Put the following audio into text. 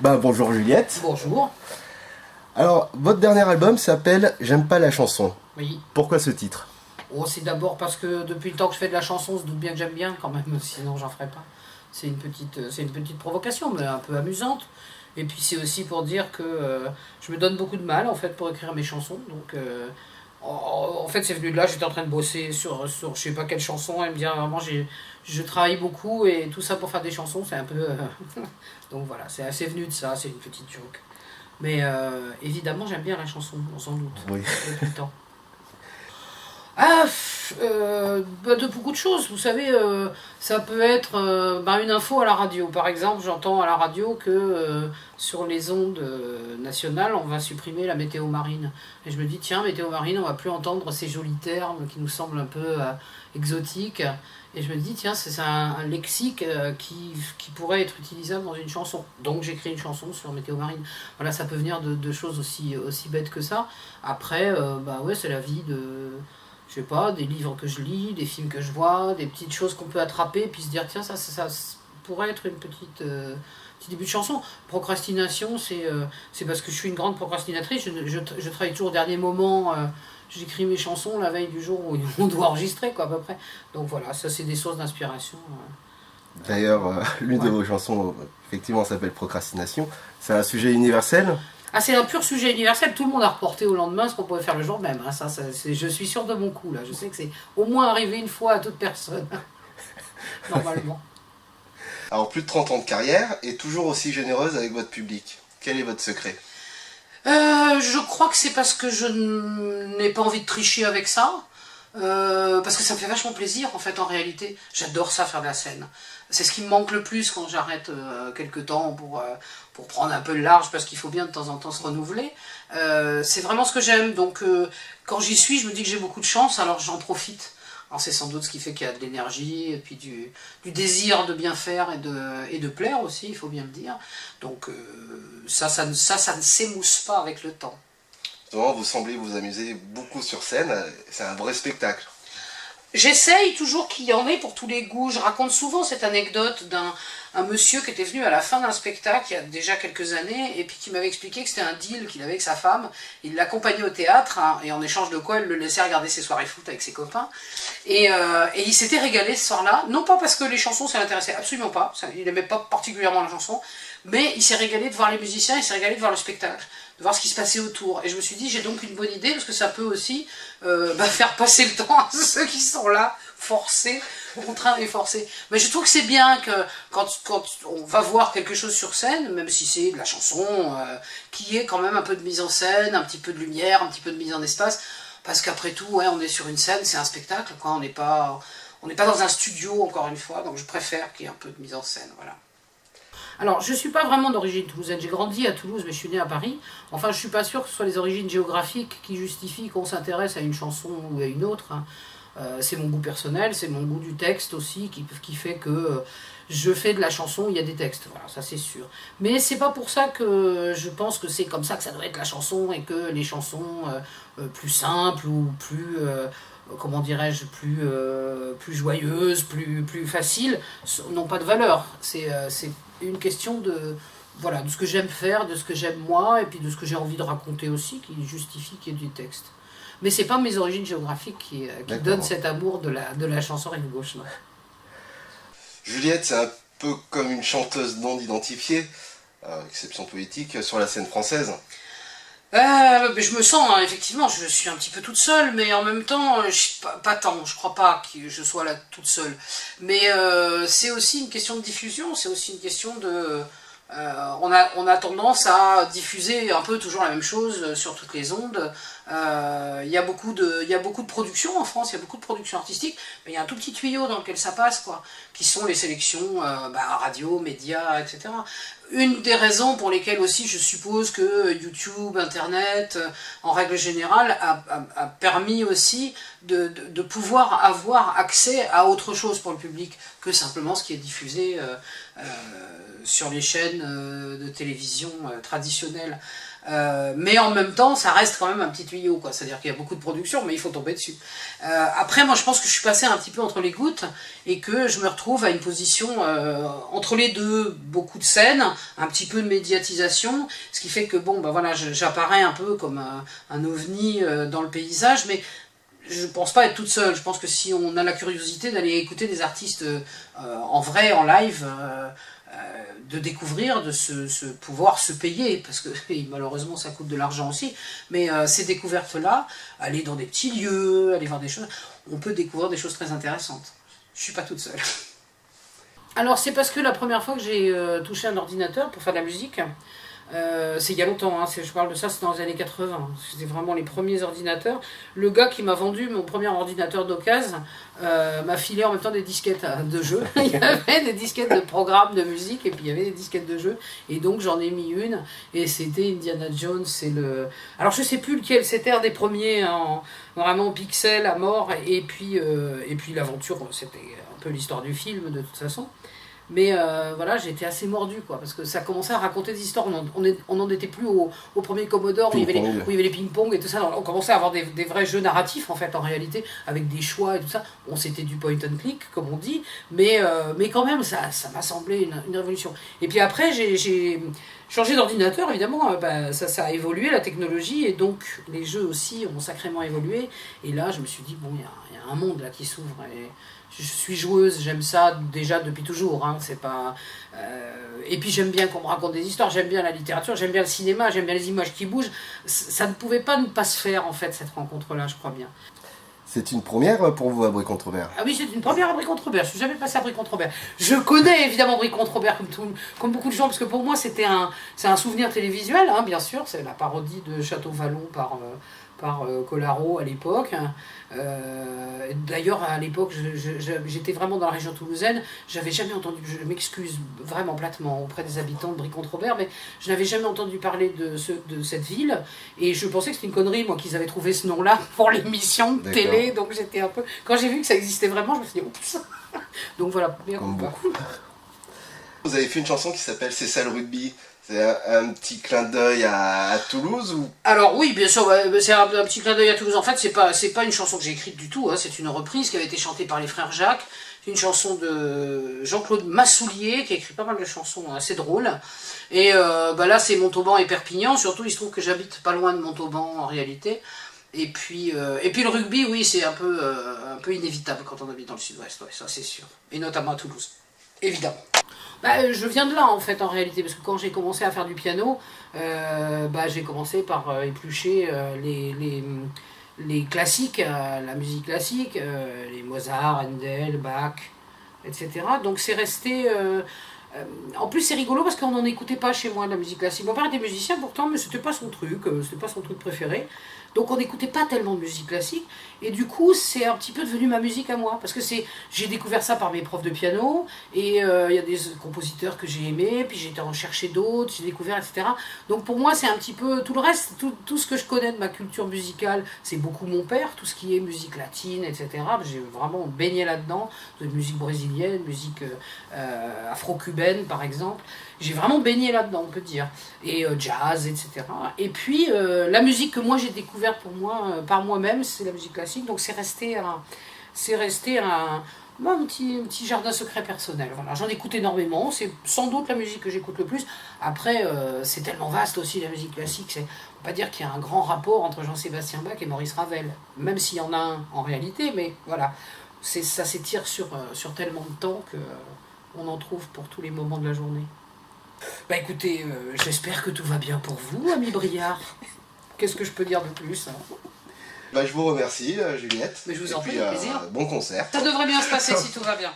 Bonjour Juliette. Bonjour. Alors, votre dernier album s'appelle J'aime pas la chanson. Oui. Pourquoi ce titre? Oh, c'est d'abord parce que depuis le temps que je fais de la chanson, on se doute bien que j'aime bien quand même, sinon j'en ferais pas. C'est une petite provocation, mais un peu amusante. Et puis c'est aussi pour dire que je me donne beaucoup de mal en fait pour écrire mes chansons. Donc en fait c'est venu de là, j'étais en train de bosser sur je sais pas quelle chanson et me dire vraiment je travaille beaucoup et tout ça pour faire des chansons, c'est un peu... Donc voilà, c'est assez venu de ça, c'est une petite joke. Mais évidemment j'aime bien la chanson, on s'en doute, Oui. depuis le temps. De beaucoup de choses, vous savez, ça peut être une info à la radio. Par exemple, j'entends à la radio que sur les ondes nationales, on va supprimer la météo marine. Et je me dis, tiens, météo marine, on va plus entendre ces jolis termes qui nous semblent un peu exotiques. Et je me dis, tiens, c'est un lexique qui pourrait être utilisable dans une chanson. Donc j'écris une chanson sur météo marine. Voilà, ça peut venir de choses aussi bêtes que ça. Après, ouais, c'est la vie de... Je sais pas, des livres que je lis, des films que je vois, des petites choses qu'on peut attraper, puis se dire, tiens, ça pourrait être une petit début de chanson. Procrastination, c'est parce que je suis une grande procrastinatrice, je travaille toujours au dernier moment, j'écris mes chansons la veille du jour où on doit enregistrer, quoi, à peu près. Donc voilà, ça c'est des sources d'inspiration. D'ailleurs, l'une de vos chansons, effectivement, s'appelle Procrastination. C'est un sujet universel. Ah, c'est un pur sujet universel, tout le monde a reporté au lendemain ce qu'on pouvait faire le jour même. Hein. Je suis sûre de mon coup, là. Je sais que c'est au moins arrivé une fois à toute personne, normalement. Alors, plus de 30 ans de carrière et toujours aussi généreuse avec votre public. Quel est votre secret? Je crois que c'est parce que je n'ai pas envie de tricher avec ça. Parce que ça me fait vachement plaisir en fait en réalité. J'adore ça, faire de la scène. C'est ce qui me manque le plus quand j'arrête quelques temps pour prendre un peu le large, parce qu'il faut bien de temps en temps se renouveler. C'est vraiment ce que j'aime. Donc quand j'y suis, je me dis que j'ai beaucoup de chance, alors j'en profite. Alors c'est sans doute ce qui fait qu'il y a de l'énergie, et puis du désir de bien faire et de plaire aussi, il faut bien le dire. Donc ça ne s'émousse pas avec le temps. Vous semblez vous amuser beaucoup sur scène, c'est un vrai spectacle. J'essaye toujours qu'il y en ait pour tous les goûts. Je raconte souvent cette anecdote d'un monsieur qui était venu à la fin d'un spectacle il y a déjà quelques années et puis qui m'avait expliqué que c'était un deal qu'il avait avec sa femme. Il l'accompagnait au théâtre hein, et en échange de quoi elle le laissait regarder ses soirées foot avec ses copains. Et il s'était régalé ce soir-là, non pas parce que les chansons ça l'intéressait absolument pas, il n'aimait pas particulièrement la chanson, mais il s'est régalé de voir les musiciens, il s'est régalé de voir le spectacle, de voir ce qui se passait autour. Et je me suis dit, j'ai donc une bonne idée, parce que ça peut aussi faire passer le temps à ceux qui sont là, forcés, contraints et forcés. Mais je trouve que c'est bien que quand on va voir quelque chose sur scène, même si c'est de la chanson, qu'il y ait quand même un peu de mise en scène, un petit peu de lumière, un petit peu de mise en espace, parce qu'après tout, ouais, on est sur une scène, c'est un spectacle, quoi. On n'est pas dans un studio, encore une fois, donc je préfère qu'il y ait un peu de mise en scène, voilà. Alors, je ne suis pas vraiment d'origine toulousaine, j'ai grandi à Toulouse, mais je suis née à Paris. Enfin, je ne suis pas sûre que ce soit les origines géographiques qui justifient qu'on s'intéresse à une chanson ou à une autre. Hein. C'est mon goût personnel, c'est mon goût du texte aussi, qui fait que je fais de la chanson, il y a des textes, voilà, ça c'est sûr. Mais c'est pas pour ça que je pense que c'est comme ça que ça doit être la chanson, et que les chansons plus simples ou plus... comment dirais-je, plus joyeuses, plus faciles, n'ont pas de valeur. C'est une question de ce que j'aime faire, de ce que j'aime moi, et puis de ce que j'ai envie de raconter aussi, qui justifie qu'il y ait du texte. Mais c'est pas mes origines géographiques qui donnent cet amour de la chanson rive gauche. Non. Juliette, c'est un peu comme une chanteuse non identifiée, exception politique, sur la scène française. Je me sens, hein, effectivement, je suis un petit peu toute seule, mais en même temps, pas tant, je crois pas que je sois là toute seule. Mais c'est aussi une question de diffusion, c'est aussi une question de... on a tendance à diffuser un peu toujours la même chose sur toutes les ondes. Il y a beaucoup de productions en France, il y a beaucoup de productions artistiques, mais il y a un tout petit tuyau dans lequel ça passe, quoi, qui sont les sélections radio, médias, etc. Une des raisons pour lesquelles aussi je suppose que YouTube, Internet, en règle générale, a permis aussi de pouvoir avoir accès à autre chose pour le public que simplement ce qui est diffusé sur les chaînes de télévision traditionnelles. Mais en même temps, ça reste quand même un petit tuyau, quoi. C'est-à-dire qu'il y a beaucoup de production, mais il faut tomber dessus. Après, moi, je pense que je suis passée un petit peu entre les gouttes et que je me retrouve à une position entre les deux. Beaucoup de scènes, un petit peu de médiatisation, ce qui fait que, bon, bah voilà, j'apparais un peu comme un ovni dans le paysage, mais je pense pas être toute seule. Je pense que si on a la curiosité d'aller écouter des artistes en vrai, en live, de découvrir, de pouvoir se payer, parce que malheureusement ça coûte de l'argent aussi, mais ces découvertes-là, aller dans des petits lieux, aller voir des choses, on peut découvrir des choses très intéressantes. Je suis pas toute seule. Alors c'est parce que la première fois que j'ai touché un ordinateur pour faire de la musique, c'est il y a longtemps, hein, je parle de ça, c'est dans les années 80, c'était vraiment les premiers ordinateurs. Le gars qui m'a vendu mon premier ordinateur d'occasion m'a filé en même temps des disquettes de jeux. Il y avait des disquettes de programmes de musique et puis il y avait des disquettes de jeux, et donc j'en ai mis une, et c'était Indiana Jones. Alors je sais plus lequel, c'était un des premiers vraiment pixel à mort, et puis l'aventure, c'était un peu l'histoire du film de toute façon. Mais voilà, j'ai été assez mordu, quoi, parce que ça commençait à raconter des histoires. On n'en était plus au premier Commodore où il y avait les ping-pong et tout ça. On commençait à avoir des vrais jeux narratifs, en fait, en réalité, avec des choix et tout ça. Bon, c'était du point and click, comme on dit, mais quand même, ça m'a semblé une révolution. Et puis après, j'ai changé d'ordinateur, évidemment, ça a évolué, la technologie, et donc les jeux aussi ont sacrément évolué. Et là, je me suis dit, bon, il y a un monde là qui s'ouvre. Et je suis joueuse, j'aime ça déjà depuis toujours, hein, c'est pas... et puis j'aime bien qu'on me raconte des histoires, j'aime bien la littérature, j'aime bien le cinéma, j'aime bien les images qui bougent. Ça ne pouvait pas ne pas se faire, en fait, cette rencontre-là, je crois bien. C'est une première pour vous à Brie-Comte-Robert? Ah oui, c'est une première à Brie-Comte-Robert, je suis jamais passée à Brie-Comte-Robert. Je connais évidemment Brie-Comte-Robert comme beaucoup de gens, parce que pour moi c'est un souvenir télévisuel, hein, bien sûr, c'est la parodie de Château Vallon par Collaro à l'époque. D'ailleurs, à l'époque, j'étais vraiment dans la région toulousaine, j'avais jamais entendu, je m'excuse vraiment platement auprès des habitants de Brie-Comte-Robert, mais je n'avais jamais entendu parler de cette ville, et je pensais que c'était une connerie, moi, qu'ils avaient trouvé ce nom-là pour l'émission de télé, donc j'étais un peu... Quand j'ai vu que ça existait vraiment, je me suis dit, oups. Donc voilà, bien comme beaucoup. Vous avez fait une chanson qui s'appelle C'est ça le rugby. C'est un petit clin d'œil à Toulouse ou... Alors oui, bien sûr, c'est un petit clin d'œil à Toulouse. En fait, c'est pas une chanson que j'ai écrite du tout, hein, c'est une reprise qui avait été chantée par les frères Jacques. C'est une chanson de Jean-Claude Massoulier, qui a écrit pas mal de chansons assez drôles. Et là, c'est Montauban et Perpignan. Surtout, il se trouve que j'habite pas loin de Montauban en réalité. Et puis le rugby, oui, c'est un peu inévitable quand on habite dans le sud-ouest, ouais, ça c'est sûr. Et notamment à Toulouse, évidemment. Je viens de là, en fait, en réalité, parce que quand j'ai commencé à faire du piano, j'ai commencé par éplucher les classiques, la musique classique, les Mozart, Handel, Bach, etc. Donc c'est resté... en plus c'est rigolo parce qu'on n'en écoutait pas chez moi de la musique classique. Mon père était musicien pourtant, mais c'était pas son truc, c'était pas son truc préféré. Donc on n'écoutait pas tellement de musique classique, et du coup c'est un petit peu devenu ma musique à moi, parce que j'ai découvert ça par mes profs de piano, et il y a des compositeurs que j'ai aimés, puis j'ai été en chercher d'autres, j'ai découvert, etc. Donc pour moi c'est un petit peu tout le reste, tout ce que je connais de ma culture musicale, c'est beaucoup mon père, tout ce qui est musique latine, etc. J'ai vraiment baigné là-dedans, de musique brésilienne, musique afro-cubaine par exemple. J'ai vraiment baigné là-dedans, on peut dire, et jazz, etc. Et puis la musique que moi j'ai découverte par moi-même, c'est la musique classique, donc c'est resté un petit jardin secret personnel. Voilà, j'en écoute énormément, c'est sans doute la musique que j'écoute le plus. Après, c'est tellement vaste aussi la musique classique, on ne peut pas dire qu'il y a un grand rapport entre Jean-Sébastien Bach et Maurice Ravel, même s'il y en a un en réalité, mais voilà, ça s'étire sur tellement de temps qu'on en trouve pour tous les moments de la journée. Écoutez, j'espère que tout va bien pour vous, ami Briard. Qu'est-ce que je peux dire de plus, hein? Je vous remercie, Juliette. Mais je vous en prie, avec plaisir. Bon concert. Ça devrait bien se passer si tout va bien.